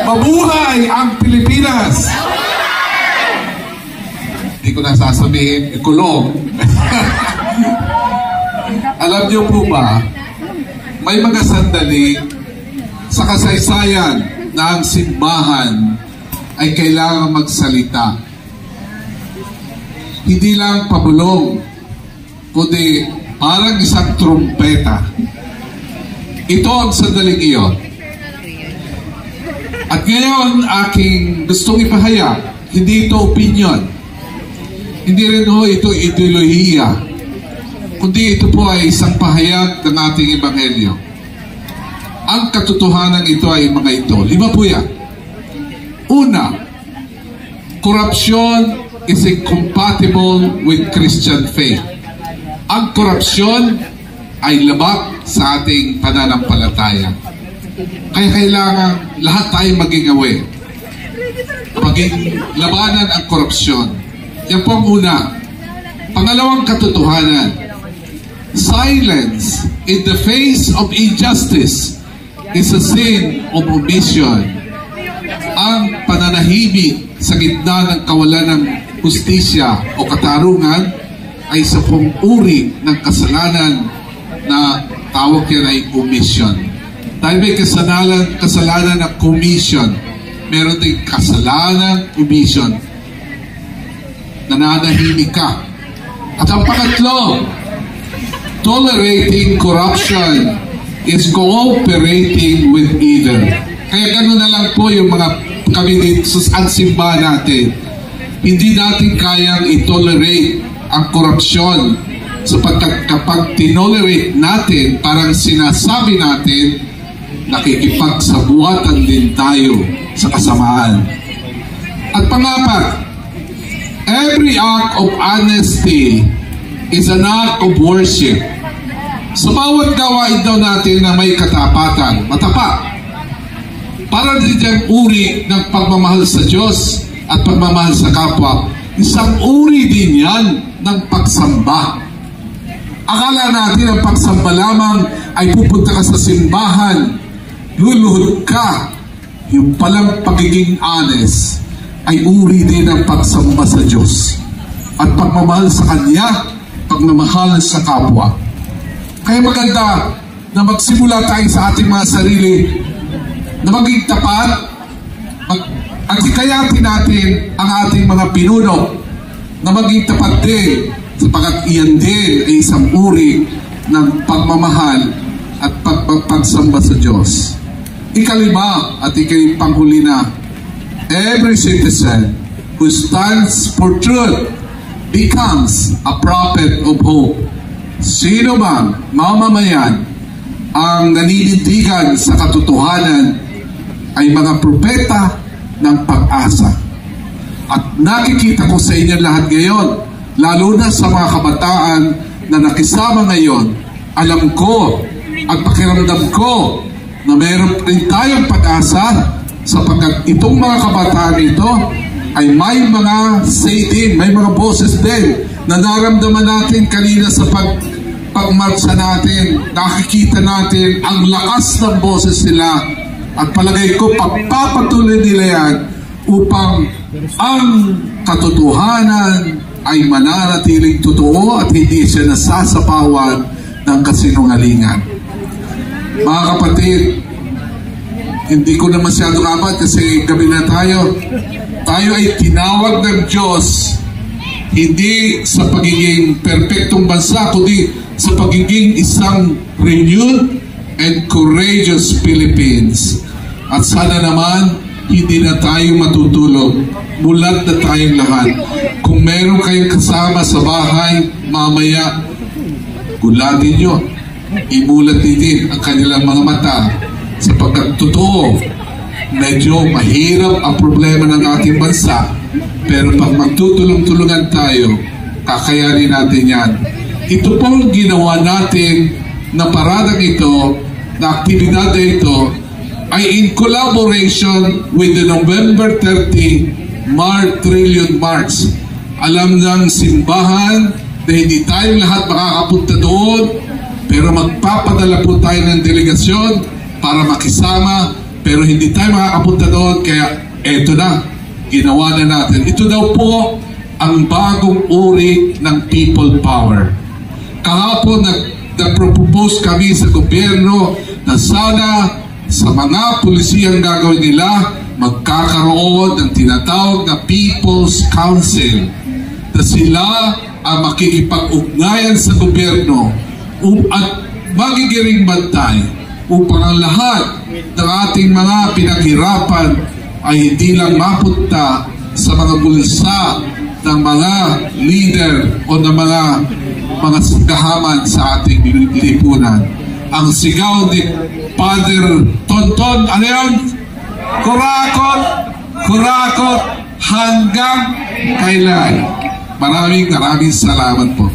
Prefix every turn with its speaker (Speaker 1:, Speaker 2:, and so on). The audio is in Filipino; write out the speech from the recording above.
Speaker 1: Mabuhay ang Pilipinas! Hindi ko na sasabihin, ikulong. Alam niyo po ba, may mga sandali sa kasaysayan na ang simbahan ay kailangan magsalita. Hindi lang pabulong, kundi parang isang trumpeta. Ito ang sandaling iyon. At ngayon, aking gustong ipahayag, hindi ito opinion. Hindi rin ito ideolohiya. Kundi ito po ay isang pahayag ng ating ebanghelyo. Ang katotohanan ito ay mga ito. 5 po yan. Una, corruption is incompatible with Christian faith. Ang korupsyon ay labag sa ating pananampalataya. Kaya kailangan lahat tayo maging aware. Maging labanan ang korupsyon. Yan po ang una. Pangalawang katotohanan, silence in the face of injustice is a sin of omission. Ang pananahimik sa gitna ng kawalan ng hustisya o katarungan ay isa pong uri ng kasalanan na tawag yan ay omission. Dahil may kasalanan ng commission, meron din kasalanan omission. Nananahimik ka. At ang pangatlo, tolerating corruption is cooperating with evil. Kaya gano'n na lang po yung mga kami dito sa simbahan natin. Hindi natin kayang i-tolerate ang korupsyon sapagkat kapag tinolerate natin, parang sinasabi natin, nakikipagsabuatan din tayo sa kasamaan. At pangapat, every act of honesty is an act of worship. Sa bawat gawain daw natin na may katapatan, matapat, para din diyang uri ng pagmamahal sa Diyos at pagmamahal sa kapwa, isang uri din yan ng pagsamba. Akala natin ang pagsamba lamang ay pupunta ka sa simbahan, luluhod ka. Yung palang pagiging honest ay uri din ng pagsamba sa Diyos at pagmamahal sa Kanya, pagmamahal sa kapwa. Kaya maganda na magsimula tayo sa ating mga sarili na maging tapat at hikayatin natin ang ating mga pinuno na maging tapat din sapagkat iyan din ay isang uri ng pagmamahal at pagsamba sa Diyos. Ikalima at panghuli na, every citizen who stands for truth becomes a prophet of hope. Sino bang mamamayan ang naninindigan sa katotohanan ay mga propeta ng pag-asa. At nakikita ko sa inyo lahat ngayon, lalo na sa mga kabataan na nakisama ngayon, alam ko at pakiramdam ko na meron rin tayong pag-asa sapagkat itong mga kabataan ito ay may mga say din, may mga boses din na naramdaman natin kanina sa pagmarsa natin. Nakikita natin ang lakas ng boses nila at palagay ko pagpapatuloy nila yan upang ang katotohanan ay mananatiling totoo at hindi siya nasasapawan ng kasinungalingan. Mga kapatid, hindi ko na masyado apat kasi gabi na tayo. Tayo ay tinawag ng Diyos hindi sa pagiging perfectong bansa, kundi sa pagiging isang renewed and courageous Philippines. At sana naman hindi na tayo matutulog. Mulat na tayong lahat. Kung meron kayong kasama sa bahay mamaya, gulatin nyo, imulat din ang kanilang mga mata sapagkat totoo, medyo mahirap ang problema ng ating bansa, pero pag magtutulong-tulungan tayo, kakayanin natin yan. Ito pong ginawa natin na paradang ito, na aktibidad na ito, ay in collaboration with the November 30 Trillion March. Alam ng simbahan na hindi tayong lahat makakapunta doon, pero magpapadala po tayo ng delegasyon para makisama Pero hindi tayo makakapunta doon, kaya eto na, ginawa na natin. Ito daw po ang bagong uri ng people power. Kahapon nag-propose kami sa gobyerno na sana sa mga pulisiyang gagawin nila, magkakaroon ng tinatawag na People's Council, na sila ang makikipag-ugnayan sa gobyerno at magigiring bantay upang ang lahat ng ating mga pinaghirapan ay hindi lang mapunta sa mga bulsa ng mga leader o ng mga gahaman sa ating lipunan. Ang sigaw ni Father Tonton, ano yun? Kurakot, kurakot, hanggang kailan. Maraming salamat po.